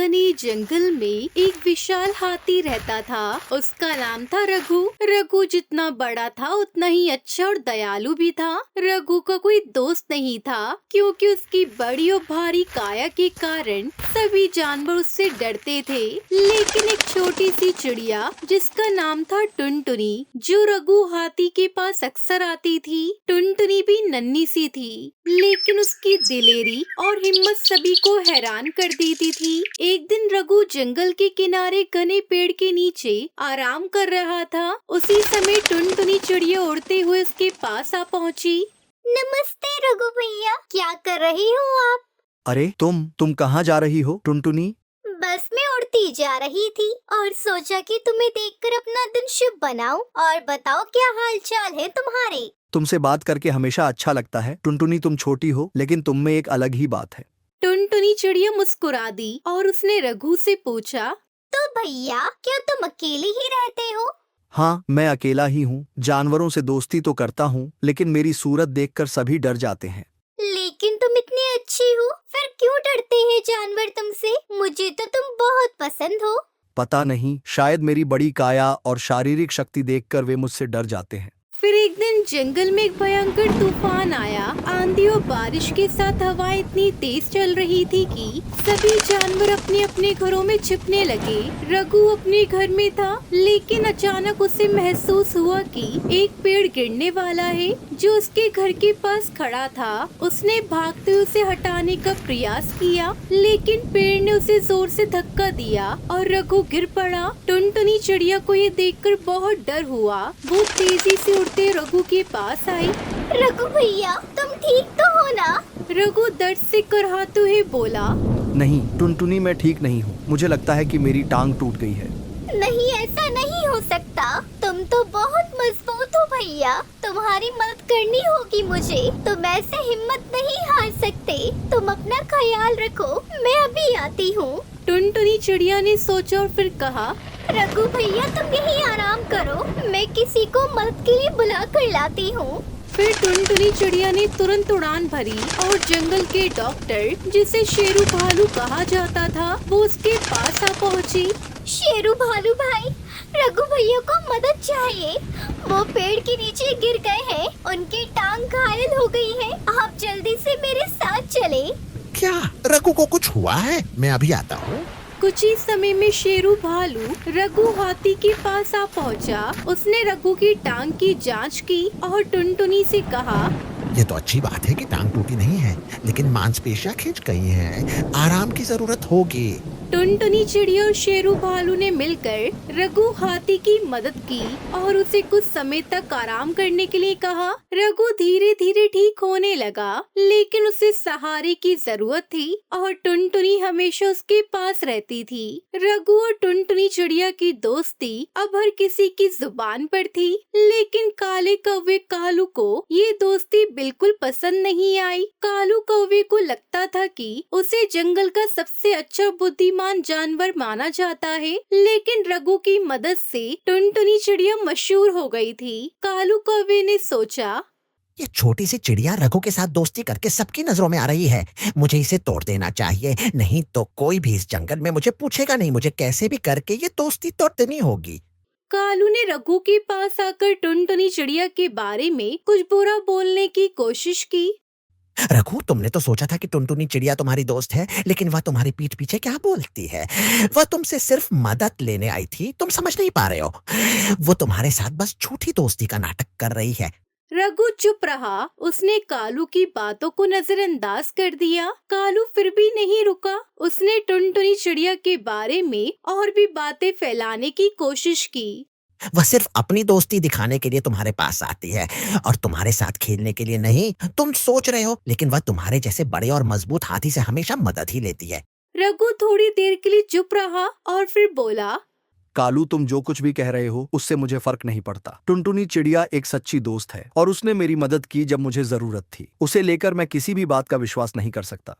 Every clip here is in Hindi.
घने जंगल में एक विशाल हाथी रहता था। उसका नाम था रघु। रघु जितना बड़ा था उतना ही अच्छा और दयालु भी था। रघु का कोई दोस्त नहीं था क्योंकि उसकी बड़ी और भारी काया के कारण सभी जानवर उससे डरते थे। लेकिन एक छोटी सी चिड़िया जिसका नाम था टुनटुनी, जो रघु हाथी के पास अक्सर आती थी। टुनटुनी भी नन्ही सी थी, लेकिन उसकी दिलेरी और हिम्मत सभी को हैरान कर देती थी। एक दिन रघु जंगल के किनारे घने पेड़ के नीचे आराम कर रहा था। उसी समय टुनटुनी चिड़िया उड़ते हुए उसके पास आ पहुंची। नमस्ते रघु भैया, क्या कर रही हो आप? अरे तुम कहाँ जा रही हो टुनटुनी? बस मैं उड़ती जा रही थी और सोचा कि तुम्हें देखकर अपना दिन शुभ बनाऊं। और बताओ, क्या हाल चाल है तुम्हारे? तुमसे बात करके हमेशा अच्छा लगता है टुनटुनी। तुम छोटी हो लेकिन तुम में एक अलग ही बात है। टुनटुनी चिड़िया मुस्कुरा दी और उसने रघु से पूछा, तो भैया, क्या तुम अकेले ही रहते हो? हाँ, मैं अकेला ही हूँ। जानवरों से दोस्ती तो करता हूँ, लेकिन मेरी सूरत देखकर सभी डर जाते हैं। लेकिन तुम इतनी अच्छी हो, फिर क्यों डरते हैं जानवर तुमसे? मुझे तो तुम बहुत पसंद हो। पता नहीं, शायद मेरी बड़ी काया और शारीरिक शक्ति देखकर वे मुझसे डर जाते हैं। फिर एक दिन जंगल में एक भयंकर तूफान आया। आंधी और बारिश के साथ हवा इतनी तेज चल रही थी कि सभी जानवर अपने अपने घरों में छिपने लगे। रघु अपने घर में था, लेकिन अचानक उसे महसूस हुआ कि एक पेड़ गिरने वाला है जो उसके घर के पास खड़ा था। उसने भागते हुए उसे हटाने का प्रयास किया, लेकिन पेड़ ने उसे जोर से धक्का दिया और रघु गिर पड़ा। टुनटुनी चिड़िया को ये देखकर बहुत डर हुआ। वो तेजी से उड़ते रघु के पास आई। रघु भैया, तुम ठीक तो हो ना? रघु दर्द से कराहते हुए बोला, नहीं टुनटुनी, मैं ठीक नहीं हूँ। मुझे लगता है कि मेरी टांग टूट गई है। नहीं, ऐसा नहीं हो सकता। तुम तो बहुत मजबूत हो भैया, तुम्हारी मदद करनी होगी मुझे। तुम ऐसे हिम्मत नहीं हार सकते। तुम अपना ख्याल रखो, मैं अभी आती हूँ। टुनटुनी चिड़िया ने सोचा और फिर कहा, रघु भैया, तुम यहीं आराम करो, मैं किसी को मदद के लिए बुला कर लाती हूँ। फिर टुनटुनी चिड़िया ने तुरंत उड़ान भरी और जंगल के डॉक्टर, जिसे शेरू भालू कहा जाता था, वो उसके पास आ पहुँची। शेरू भालू भाई, रघु भैया को मदद चाहिए। वो पेड़ के नीचे गिर गए हैं, उनकी टांग घायल हो गई है। आप जल्दी से मेरे साथ चले। क्या रघु को कुछ हुआ है? मैं अभी आता हूँ। कुछ ही समय में शेरू भालू रघु हाथी के पास आ पहुंचा। उसने रघु की टांग की जांच की और टुनटुनी से कहा, ये तो अच्छी बात है कि टांग टूटी नहीं है, लेकिन मांसपेशियां खिंच गई हैं। आराम की जरूरत होगी। टुनटुनी चिड़िया और शेरू भालू ने मिलकर रघु हाथी की मदद की और उसे कुछ समय तक आराम करने के लिए कहा। रघु धीरे धीरे ठीक होने लगा, लेकिन उसे सहारे की जरूरत थी और टुनटुनी हमेशा उसके पास रहती थी। रघु और टुनटुनी चिड़िया की दोस्ती अब हर किसी की जुबान पर थी, लेकिन काले कौवे कालू को ये दोस्ती बिल्कुल पसंद नहीं आई। कालू कौवे को लगता था कि उसे जंगल का सबसे अच्छा बुद्धिमान जानवर माना जाता है, लेकिन रघु की मदद से टुनटुनी चिड़िया मशहूर हो गई थी। कालू कौवे ने सोचा, ये छोटी सी चिड़िया रघु के साथ दोस्ती करके सबकी नजरों में आ रही है। मुझे इसे तोड़ देना चाहिए, नहीं तो कोई भी इस जंगल में मुझे पूछेगा नहीं। मुझे कैसे भी करके ये दोस्ती तोड़ देनी होगी। कालू ने रघु के पास आकर टुनटुनी चिड़िया के बारे में कुछ बुरा बोलने की कोशिश की। रघु, तुमने तो सोचा था कि टुनटुनी चिड़िया तुम्हारी दोस्त है, लेकिन वह तुम्हारी पीठ पीछे क्या बोलती है? वह तुमसे सिर्फ मदद लेने आई थी, तुम समझ नहीं पा रहे हो। वो तुम्हारे साथ बस झूठी दोस्ती का नाटक कर रही है। रघु चुप रहा। उसने कालू की बातों को नजरअंदाज कर दिया। कालू फिर भी नहीं रुका। उसने टुनटुनी चिड़िया के बारे में और भी बातें फैलाने की कोशिश की। वह सिर्फ अपनी दोस्ती दिखाने के लिए तुम्हारे पास आती है और तुम्हारे साथ खेलने के लिए नहीं। तुम सोच रहे हो, लेकिन वह तुम्हारे जैसे बड़े और मजबूत हाथी से हमेशा मदद ही लेती है। रघु थोड़ी देर के लिए चुप रहा और फिर बोला, कालू, तुम जो कुछ भी कह रहे हो उससे मुझे फर्क नहीं पड़ता। टुनटुनी चिड़िया एक सच्ची दोस्त है और उसने मेरी मदद की जब मुझे जरूरत थी। उसे लेकर मैं किसी भी बात का विश्वास नहीं कर सकता।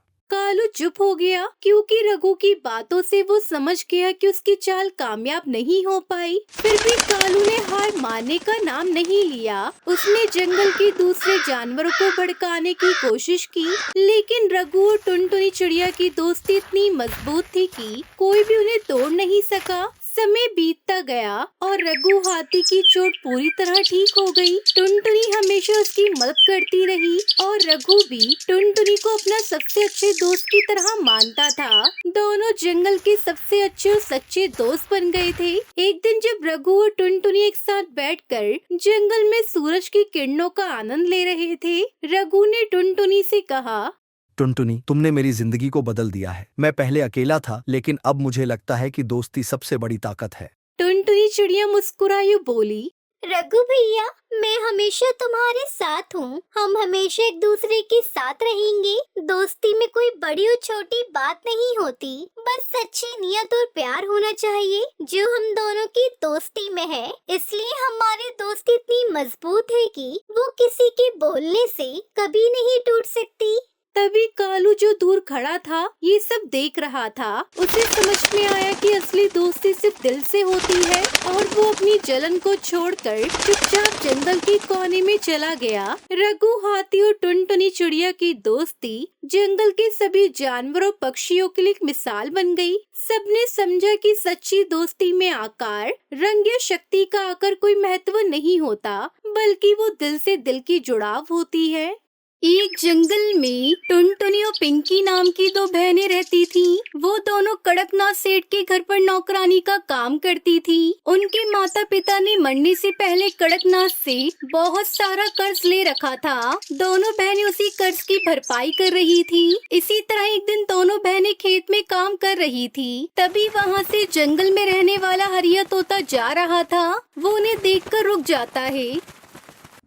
कालू चुप हो गया क्योंकि रघु की बातों से वो समझ गया कि उसकी चाल कामयाब नहीं हो पाई। फिर भी कालू ने हार मानने का नाम नहीं लिया। उसने जंगल के दूसरे जानवरों को भड़काने की कोशिश की, लेकिन रघु और टुनटुनी चिड़िया की दोस्ती इतनी मजबूत थी कि कोई भी उन्हें तोड़ नहीं सका। समय बीतता गया और रघु हाथी की चोट पूरी तरह ठीक हो गई। टुनटुनी हमेशा उसकी मदद करती रही और रघु भी टुनटुनी को अपना सबसे अच्छे दोस्त की तरह मानता था। दोनों जंगल के सबसे अच्छे और सच्चे दोस्त बन गए थे। एक दिन जब रघु और टुनटुनी एक साथ बैठकर जंगल में सूरज की किरणों का आनंद ले रहे थे, रघु ने टुनटुनी से कहा, टुनटुनी, तुमने मेरी जिंदगी को बदल दिया है। मैं पहले अकेला था, लेकिन अब मुझे लगता है कि दोस्ती सबसे बड़ी ताकत है। टुनटुनी चिड़िया मुस्कुराई बोली, रघु भैया, मैं हमेशा तुम्हारे साथ हूँ। हम हमेशा एक दूसरे के साथ रहेंगे। दोस्ती में कोई बड़ी और छोटी बात नहीं होती, बस सच्ची नियत और प्यार होना चाहिए जो हम दोनों की दोस्ती में है। इसलिए हमारी दोस्ती इतनी मजबूत है कि वो किसी के बोलने से कभी नहीं टूट सकती। तभी कालू जो दूर खड़ा था ये सब देख रहा था। उसे समझ में आया कि असली दोस्ती सिर्फ दिल से होती है और वो अपनी जलन को छोड़कर चुपचाप जंगल के कोने में चला गया। रघु हाथी और टुनटुनी चिड़िया की दोस्ती जंगल के सभी जानवरों पक्षियों के लिए एक मिसाल बन गई। सबने समझा कि सच्ची दोस्ती में आकार, रंग या शक्ति का आकर कोई महत्व नहीं होता, बल्कि वो दिल से दिल की जुड़ाव होती है। एक जंगल में टुनटुनी और पिंकी नाम की दो बहनें रहती थीं। वो दोनों कड़कनाथ सेठ के घर पर नौकरानी का काम करती थी। उनके माता पिता ने मरने से पहले कड़कनाथ से बहुत सारा कर्ज ले रखा था। दोनों बहनें उसी कर्ज की भरपाई कर रही थी। इसी तरह एक दिन दोनों बहनें खेत में काम कर रही थी। तभी वहाँ से जंगल में रहने वाला हरिया तोता जा रहा था। वो उन्हें देखकर रुक जाता है।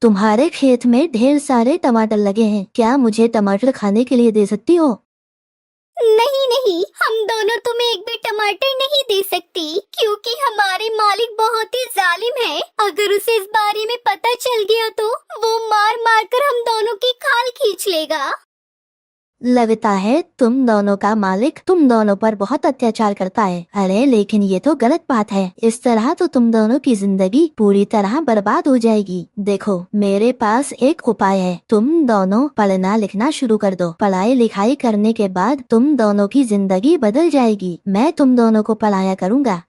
तुम्हारे खेत में ढेर सारे टमाटर लगे हैं, क्या मुझे टमाटर खाने के लिए दे सकती हो? नहीं नहीं, हम दोनों तुम्हें एक भी टमाटर नहीं दे सकती, क्योंकि हमारे मालिक बहुत ही जालिम है। अगर उसे इस बारे में पता चल गया तो वो मार मार कर हम दोनों की खाल खींच लेगा। लगता है तुम दोनों का मालिक तुम दोनों पर बहुत अत्याचार करता है। अरे लेकिन ये तो गलत बात है। इस तरह तो तुम दोनों की जिंदगी पूरी तरह बर्बाद हो जाएगी। देखो, मेरे पास एक उपाय है। तुम दोनों पढ़ना लिखना शुरू कर दो। पढ़ाई लिखाई करने के बाद तुम दोनों की जिंदगी बदल जाएगी। मैं तुम दोनों को पढ़ाया करूँगा।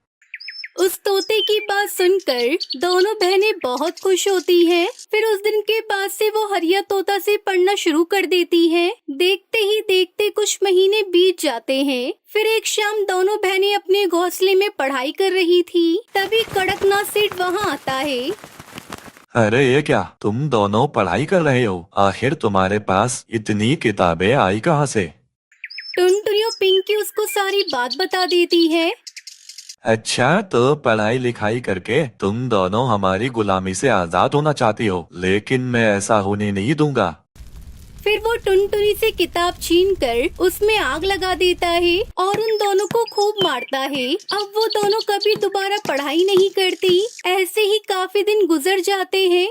उस तोते की बात सुनकर दोनों बहनें बहुत खुश होती हैं। फिर उस दिन के बाद से वो हरिया तोता से पढ़ना शुरू कर देती हैं। देखते ही देखते कुछ महीने बीत जाते हैं। फिर एक शाम दोनों बहनें अपने घोंसले में पढ़ाई कर रही थी। तभी कड़कनाथ सेठ वहाँ आता है। अरे ये क्या, तुम दोनों पढ़ाई कर रहे हो? आखिर तुम्हारे पास इतनी किताबें आई कहाँ से? टुनटुनी और पिंकी उसको सारी बात बता देती है। अच्छा, तो पढ़ाई लिखाई करके तुम दोनों हमारी गुलामी से आजाद होना चाहती हो, लेकिन मैं ऐसा होने नहीं दूंगा। फिर वो टुनटुनी से किताब छीनकर उसमें आग लगा देता है और उन दोनों को खूब मारता है। अब वो दोनों कभी दोबारा पढ़ाई नहीं करती। ऐसे ही काफी दिन गुजर जाते हैं।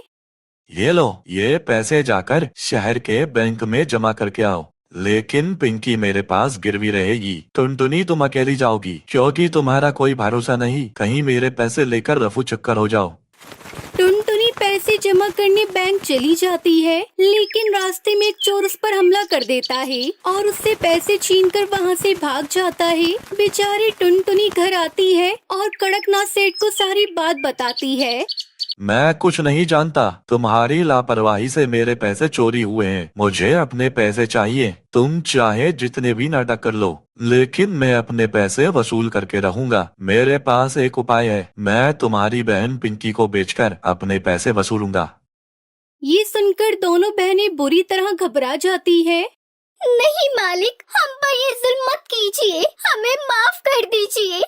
ये लो, ये पैसे जाकर शहर के बैंक में जमा करके आओ। लेकिन पिंकी मेरे पास गिरवी रहेगी। टुनटुनी तुम अकेली जाओगी, क्योंकि तुम्हारा कोई भरोसा नहीं। कहीं मेरे पैसे लेकर रफू चक्कर हो जाओ। टुनटुनी पैसे जमा करने बैंक चली जाती है, लेकिन रास्ते में एक चोर उस पर हमला कर देता है और उससे पैसे छीनकर वहाँ से भाग जाता है। बेचारी टुनटुनी घर आती है और कड़कनाथ सेठ को सारी बात बताती है। मैं कुछ नहीं जानता, तुम्हारी लापरवाही से मेरे पैसे चोरी हुए हैं। मुझे अपने पैसे चाहिए। तुम चाहे जितने भी नाटक कर लो, लेकिन मैं अपने पैसे वसूल करके रहूंगा। मेरे पास एक उपाय है, मैं तुम्हारी बहन पिंकी को बेचकर अपने पैसे वसूलूंगा। ये सुनकर दोनों बहनें बुरी तरह घबरा जाती है। नहीं मालिक, हम पर ये जुल्म मत कीजिए, हमें माफ कर दीजिए।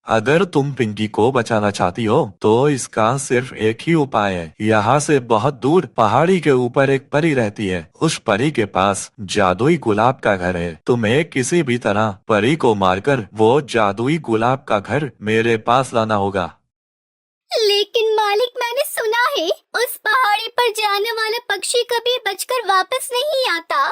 अगर तुम पिंकी को बचाना चाहती हो तो इसका सिर्फ एक ही उपाय है। यहाँ से बहुत दूर पहाड़ी के ऊपर एक परी रहती है। उस परी के पास जादुई गुलाब का घर है। तुम्हें किसी भी तरह परी को मारकर वो जादुई गुलाब का घर मेरे पास लाना होगा। लेकिन मालिक, मैंने सुना है उस पहाड़ी पर जाने वाला पक्षी कभी बचकर वापस नहीं आता।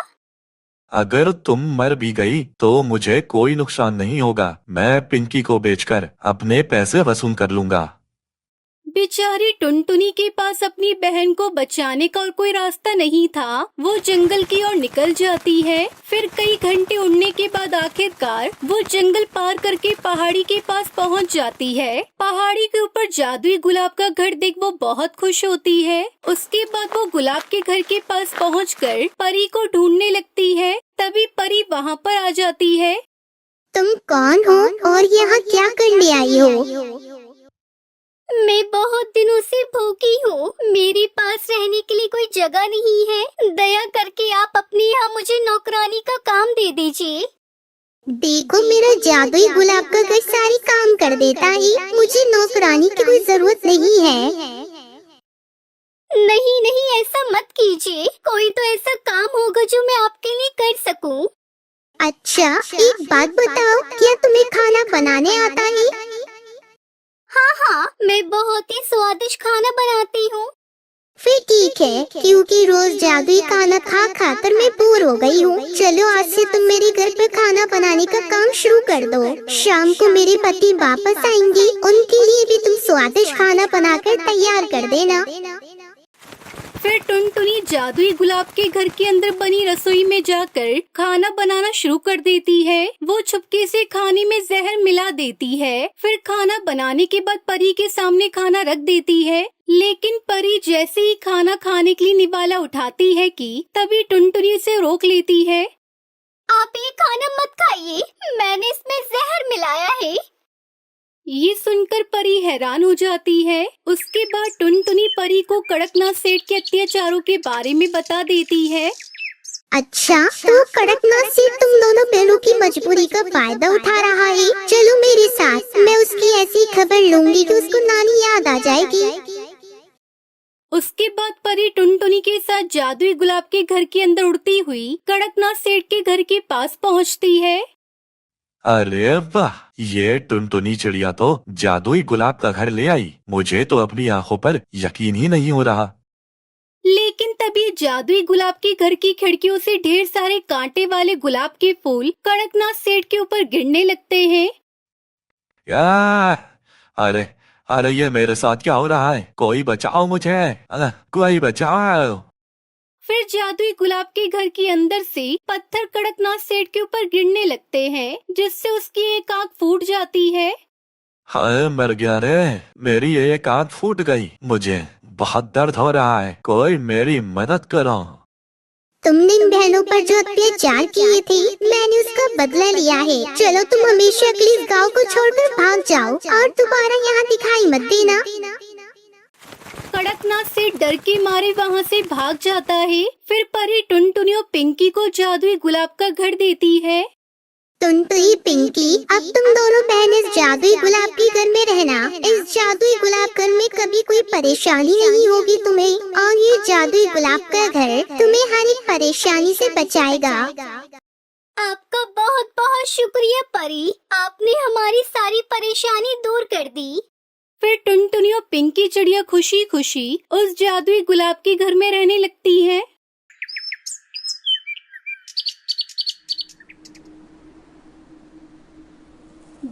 अगर तुम मर भी गई तो मुझे कोई नुकसान नहीं होगा। मैं पिंकी को बेचकर अपने पैसे वसूल कर लूंगा। बेचारी टुनटुनी के पास अपनी बहन को बचाने का और कोई रास्ता नहीं था। वो जंगल की ओर निकल जाती है। फिर कई घंटे उड़ने के बाद आखिरकार वो जंगल पार करके पहाड़ी के पास पहुंच जाती है। पहाड़ी के ऊपर जादुई गुलाब का घर देख वो बहुत खुश होती है। उसके बाद वो गुलाब के घर के पास पहुंचकर परी को ढूंढने लगती है। तभी परी वहाँ पर आ जाती है। तुम कौन हो और यहाँ क्या करने आई हो? मैं बहुत दिनों से भूखी हूँ। मेरे पास रहने के लिए कोई जगह नहीं है। दया करके आप अपने यहाँ मुझे नौकरानी का काम दे दीजिए। देखो, मेरा जादुई गुलाब का घर सारी काम कर देता है। मुझे नौकरानी की कोई जरूरत नहीं है। नहीं नहीं, ऐसा मत कीजिए। कोई तो ऐसा काम होगा जो मैं आपके लिए कर सकूं। अच्छा, एक बात बताओ, क्या तुम्हें खाना बनाने आता है? हाँ, मैं बहुत ही स्वादिष्ट खाना बनाती हूँ। फिर ठीक है, क्योंकि रोज जादुई खाना खा खा कर मैं बोर हो गई हूँ। चलो, आज से तुम मेरे घर पे खाना बनाने का काम शुरू कर दो। शाम को मेरे पति वापस आएंगे, उनके लिए भी तुम स्वादिष्ट खाना बनाकर तैयार कर देना। फिर टुनटुनी जादुई गुलाब के घर के अंदर बनी रसोई में जाकर खाना बनाना शुरू कर देती है। वो चुपके से खाने में जहर मिला देती है। फिर खाना बनाने के बाद परी के सामने खाना रख देती है। लेकिन परी जैसे ही खाना खाने के लिए निवाला उठाती है कि तभी टुनटुनी उसे रोक लेती है। आप ये खाना मत खाइए, मैंने इसमें जहर मिलाया है। ये सुनकर परी हैरान हो जाती है। उसके बाद टुनटुनी परी को कड़कनाथ सेठ के अत्याचारों के बारे में बता देती है। अच्छा, तो कड़कनाथ सेठ तुम दोनों बहनों की मजबूरी का फायदा उठा रहा है। चलो मेरे साथ, मैं उसकी ऐसी खबर लूंगी कि उसको नानी याद आ जाएगी। उसके बाद परी टुनटुनी के साथ जादुई गुलाब के घर के अंदर उड़ती हुई कड़कनाथ सेठ के घर के पास पहुंचती है। अरे वाह, ये टुनटुनी चिड़िया तो जादुई गुलाब का घर ले आई। मुझे तो अपनी आंखों पर यकीन ही नहीं हो रहा। लेकिन तभी जादुई गुलाब के घर की खिड़कियों से ढेर सारे कांटे वाले गुलाब के फूल कड़कनाथ सेठ के ऊपर गिरने लगते हैं। क्या? अरे अरे, ये मेरे साथ क्या हो रहा है? कोई बचाओ मुझे, कोई बचाओ। फिर जादुई गुलाब के घर के अंदर से पत्थर कड़कनाथ सेठ के ऊपर गिरने लगते हैं, जिससे उसकी एक आंख फूट जाती है। हाय, मर गया रे, मेरी एक आंख फूट गई। मुझे बहुत दर्द हो रहा है, कोई मेरी मदद करो। तुमने इन बहनों पर जो अत्याचार किए थे, मैंने उसका बदला लिया है। चलो, तुम हमेशा के लिए इस गाँव को छोड़कर भाग जाओ और दोबारा यहाँ दिखाई मत देना। कड़कनाथ सेठ डर के मारे वहाँ से भाग जाता है। फिर परी टुनटुनी और पिंकी को जादुई गुलाब का घर देती है। टुनटुनी, पिंकी, अब तुम दोनों बहन इस जादुई गुलाब के घर में रहना। इस जादुई गुलाब घर में कभी कोई परेशानी नहीं होगी तुम्हें, और ये जादुई गुलाब का घर तुम्हें हर एक परेशानी से बचाएगा। आपका बहुत बहुत शुक्रिया परी, आपने हमारी सारी परेशानी दूर कर दी। फिर टुनटुनी और पिंकी चिड़िया खुशी खुशी उस जादुई गुलाब के घर में रहने लगती है।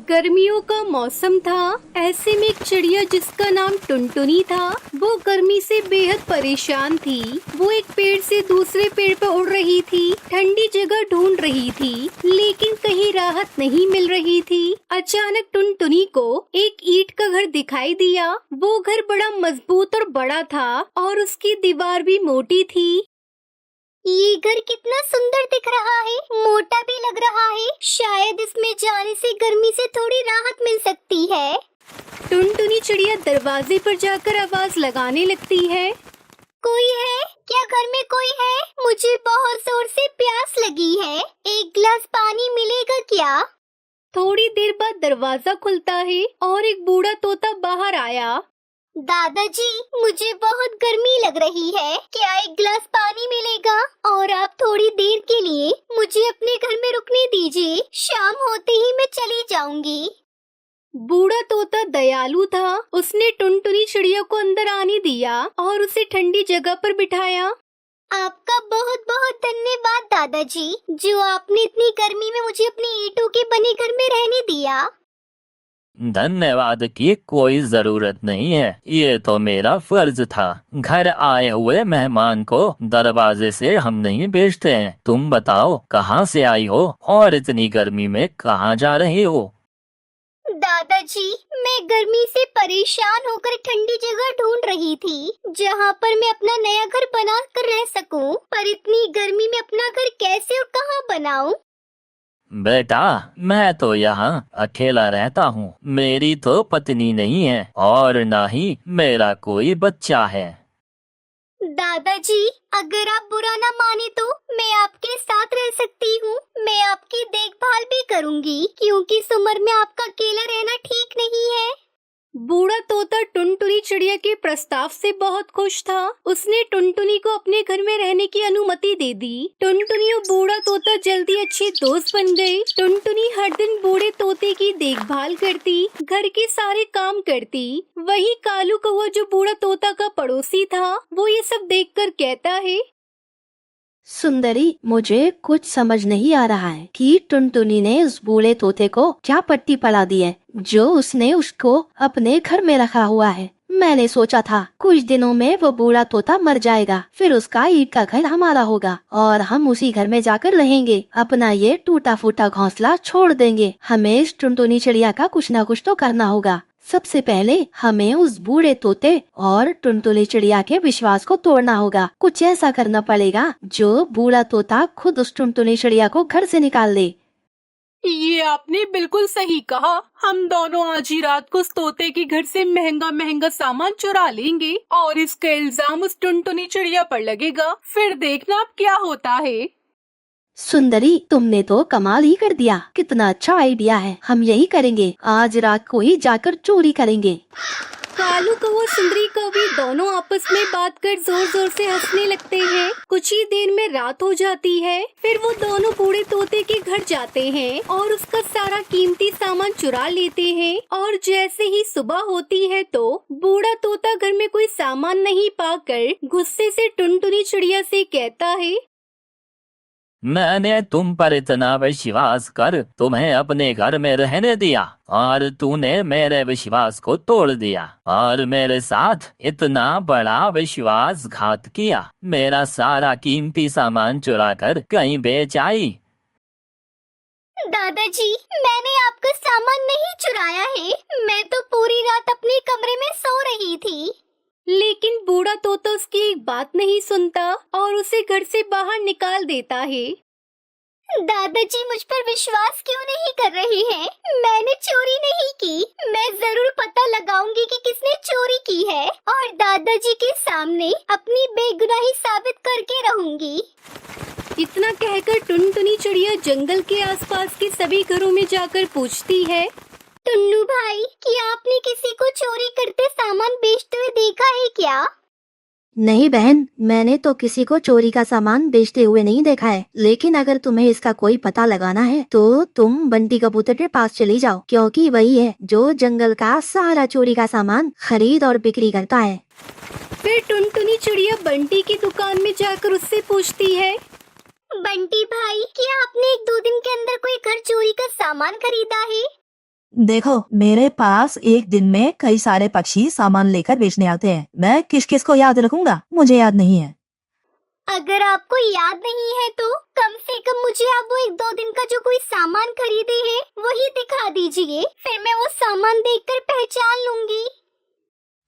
गर्मियों का मौसम था। ऐसे में एक चिड़िया जिसका नाम टुनटुनी था, वो गर्मी से बेहद परेशान थी। वो एक पेड़ से दूसरे पेड़ पर उड़ रही थी, ठंडी जगह ढूंढ रही थी, लेकिन कहीं राहत नहीं मिल रही थी। अचानक टुनटुनी को एक ईंट का घर दिखाई दिया। वो घर बड़ा मजबूत और बड़ा था और उसकी दीवार भी मोटी थी। ये घर कितना सुंदर दिख रहा है, मोटा भी लग रहा है। शायद इसमें जाने से गर्मी से थोड़ी राहत मिल सकती है। टुनटुनी चिड़िया दरवाजे पर जाकर आवाज लगाने लगती है। कोई है क्या? घर में कोई है? मुझे बहुत जोर से प्यास लगी है, एक गिलास पानी मिलेगा क्या? थोड़ी देर बाद दरवाजा खुलता है और एक बूढ़ा तोता बाहर आया। दादाजी, मुझे बहुत गर्मी लग रही है, क्या एक गिलास पानी मिलेगा? और आप थोड़ी देर के लिए मुझे अपने घर में रुकने दीजिए, शाम होते ही मैं चली जाऊंगी। बूढ़ा तोता दयालु था। उसने टुनटुनी चिड़िया को अंदर आने दिया और उसे ठंडी जगह पर बिठाया। आपका बहुत बहुत धन्यवाद दादाजी, जो आपने इतनी गर्मी में मुझे अपने ईंटों के बने घर में रहने दिया। धन्यवाद की कोई जरूरत नहीं है, ये तो मेरा फर्ज था। घर आए हुए मेहमान को दरवाजे से हम नहीं भेजते हैं। तुम बताओ कहाँ से आई हो और इतनी गर्मी में कहाँ जा रही हो? दादाजी, मैं गर्मी से परेशान होकर ठंडी जगह ढूंढ रही थी जहाँ पर मैं अपना नया घर बना कर रह सकूं, पर इतनी गर्मी में अपना घर कैसे और कहाँ बनाऊं? बेटा, मैं तो यहाँ अकेला रहता हूँ। मेरी तो पत्नी नहीं है और ना ही मेरा कोई बच्चा है। दादाजी, अगर आप बुरा ना माने तो मैं आपके साथ रह सकती हूँ। मैं आपकी देखभाल भी करूँगी, क्योंकि इस उम्र में आपका अकेला रहना ठीक नहीं है। बूढ़ा तोता टुनटुनी चिड़िया के प्रस्ताव से बहुत खुश था। उसने टुनटुनी को अपने घर में रहने की अनुमति दे दी। टुनटुनी और बूढ़ा तोता जल्दी अच्छे दोस्त बन गए। टुनटुनी हर दिन बूढ़े तोते की देखभाल करती, घर के सारे काम करती। वही कालू कौवा, जो बूढ़ा तोता का पड़ोसी था, वो ये सब देखकर कहता है, सुंदरी, मुझे कुछ समझ नहीं आ रहा है कि टुनटुनी ने उस बूढ़े तोते को क्या पट्टी पड़ा दी है, जो उसने उसको अपने घर में रखा हुआ है। मैंने सोचा था कुछ दिनों में वो बूढ़ा तोता मर जाएगा, फिर उसका ईंट का घर हमारा होगा और हम उसी घर में जाकर रहेंगे। अपना ये टूटा फूटा घोंसला छोड़ देंगे। हमें इस टुनटुनी चिड़िया का कुछ न कुछ तो करना होगा। सबसे पहले हमें उस बूढ़े तोते और टुनटुनी चिड़िया के विश्वास को तोड़ना होगा। कुछ ऐसा करना पड़ेगा जो बूढ़ा तोता खुद उस टुनटुनी चिड़िया को घर से निकाल दे। ये आपने बिल्कुल सही कहा। हम दोनों आज ही रात को उस तोते के घर से महंगा महंगा सामान चुरा लेंगे और इसका इल्जाम उस टुनटुनी चिड़िया पर लगेगा। फिर देखना अब क्या होता है। सुंदरी, तुमने तो कमाल ही कर दिया। कितना अच्छा आइडिया है। हम यही करेंगे। आज रात को ही जाकर चोरी करेंगे। कालू कौवा सुंदरी कौवी दोनों आपस में बात कर जोर जोर से हंसने लगते हैं। कुछ ही देर में रात हो जाती है। फिर वो दोनों बूढ़े तोते के घर जाते हैं और उसका सारा कीमती सामान चुरा लेते हैं। और जैसे ही सुबह होती है तो बूढ़ा तोता घर में कोई सामान नहीं पाकर गुस्से से टुनटुनी चिड़िया से कहता है, मैंने तुम पर इतना विश्वास कर तुम्हें अपने घर में रहने दिया और तूने मेरे विश्वास को तोड़ दिया और मेरे साथ इतना बड़ा विश्वासघात किया। मेरा सारा कीमती सामान चुरा कर कहीं बेच आई। दादाजी, मैंने आपका सामान नहीं चुराया है। मैं तो पूरी रात अपने कमरे में सो रही थी। लेकिन बूढ़ा तोता उसकी एक बात नहीं सुनता और उसे घर से बाहर निकाल देता है। दादाजी मुझ पर विश्वास क्यों नहीं कर रहे हैं? मैंने चोरी नहीं की। मैं जरूर पता लगाऊंगी कि किसने चोरी की है और दादाजी के सामने अपनी बेगुनाही साबित करके रहूंगी। इतना कहकर टुनटुनी चिड़िया जंगल के आसपास के सभी घरों में जाकर पूछती है, टुन्नू भाई, क्या आपने किसी को चोरी करते सामान बेचते हुए देखा है क्या? नहीं बहन, मैंने तो किसी को चोरी का सामान बेचते हुए नहीं देखा है। लेकिन अगर तुम्हें इसका कोई पता लगाना है तो तुम बंटी कबूतर के पास चली जाओ, क्योंकि वही है जो जंगल का सारा चोरी का सामान खरीद और बिक्री करता है। फिर टुनटुनी चिड़िया बंटी की दुकान में जाकर उससे पूछती है, बंटी भाई, क्या आपने 1-2 दिन के अंदर कोई घर चोरी का सामान खरीदा है? देखो, मेरे पास एक दिन में कई सारे पक्षी सामान लेकर बेचने आते हैं। मैं किस किस को याद रखूंगा, मुझे याद नहीं है। अगर आपको याद नहीं है तो कम से कम मुझे आप वो 1-2 दिन का जो कोई सामान खरीदे हैं वही दिखा दीजिए। फिर मैं वो सामान देखकर पहचान लूंगी।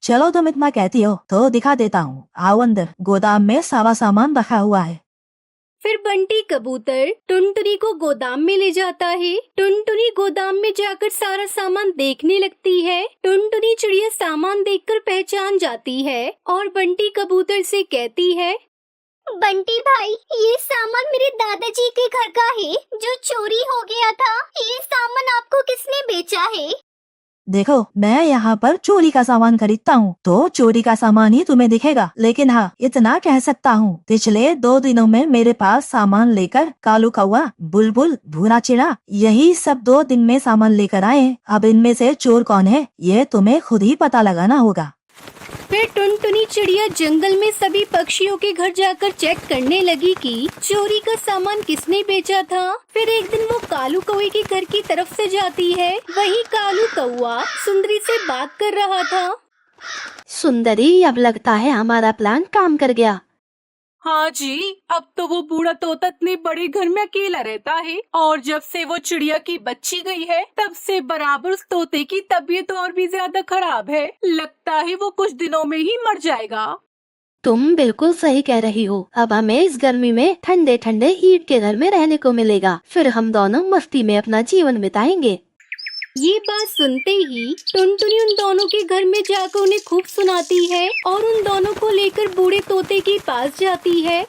चलो, तुम इतना कहती हो तो दिखा देता हूँ। आओ अंदर, गोदाम में सारा सामान रखा हुआ है। फिर बंटी कबूतर टुनटुनी को गोदाम में ले जाता है। टुनटुनी गोदाम में जाकर सारा सामान देखने लगती है। टुनटुनी चिड़िया सामान देखकर पहचान जाती है और बंटी कबूतर से कहती है, बंटी भाई, ये सामान मेरे दादाजी के घर का है जो चोरी हो गया था। ये सामान आपको किसने बेचा है? देखो, मैं यहाँ पर चोरी का सामान खरीदता हूँ तो चोरी का सामान ही तुम्हें दिखेगा। लेकिन हाँ, इतना कह सकता हूँ, पिछले 2 दिनों में मेरे पास सामान लेकर कालू कौवा, बुलबुल, भूरा चिड़ा, यही सब 2 दिन में सामान लेकर आए। अब इनमें से चोर कौन है ये तुम्हें खुद ही पता लगाना होगा। फिर टुनटुनी चिड़िया जंगल में सभी पक्षियों के घर जाकर चेक करने लगी कि चोरी का सामान किसने बेचा था। फिर एक दिन वो कालू कौवे के घर की तरफ से जाती है। वहीं कालू कौवा सुंदरी से बात कर रहा था। सुंदरी, अब लगता है हमारा प्लान काम कर गया। हाँ जी, अब तो वो बूढ़ा तोता इतने बड़े घर में अकेला रहता है और जब से वो चिड़िया की बच्ची गई है तब से बराबर उस तोते की तबीयत और भी ज्यादा खराब है। लगता है वो कुछ दिनों में ही मर जाएगा। तुम बिल्कुल सही कह रही हो। अब हमें इस गर्मी में ठंडे ठंडे ईंट के घर में रहने को मिलेगा। फिर हम दोनों मस्ती में अपना जीवन बिताएंगे। ये बात सुनते ही टुनटुनी उन दोनों के घर में जाकर उन्हें खूब सुनाती है और उन दोनों को लेकर बूढ़े तोते के पास जाती है।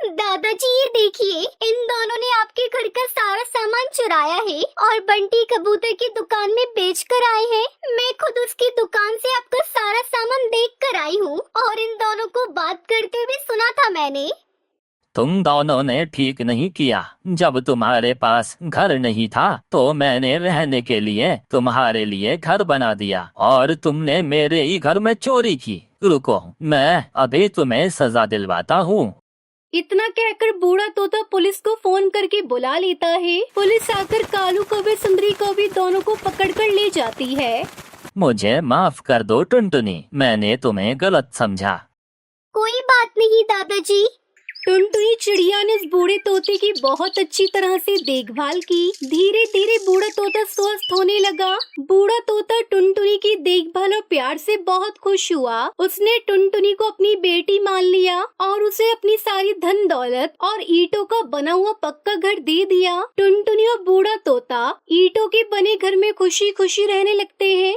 दादाजी, ये देखिए, इन दोनों ने आपके घर का सारा सामान चुराया है और बंटी कबूतर की दुकान में बेच कर आए हैं। मैं खुद उसकी दुकान से आपका सारा सामान देख कर आई हूँ और इन दोनों को बात करते हुए सुना था मैंने। तुम दोनों ने ठीक नहीं किया। जब तुम्हारे पास घर नहीं था तो मैंने रहने के लिए तुम्हारे लिए घर बना दिया और तुमने मेरे ही घर में चोरी की। रुको, मैं अभी तुम्हें सजा दिलवाता हूँ। इतना कहकर बूढ़ा तोता पुलिस को फोन करके बुला लेता है। पुलिस आकर कालू कौवे सुंदरी कौवे दोनों को पकड़कर ले जाती है। मुझे माफ कर दो टुनटुनी, मैंने तुम्हें गलत समझा। कोई बात नहीं दादाजी। टुनटुनी चिड़िया ने इस बूढ़े तोते की बहुत अच्छी तरह से देखभाल की। धीरे धीरे बूढ़ा तोता स्वस्थ होने लगा। बूढ़ा तोता टुनटुनी की देखभाल और प्यार से बहुत खुश हुआ। उसने टुनटुनी को अपनी बेटी मान लिया और उसे अपनी सारी धन दौलत और ईंटों का बना हुआ पक्का घर दे दिया। टुनटुनी और बूढ़ा तोता ईंटों के बने घर में खुशी खुशी रहने लगते हैं।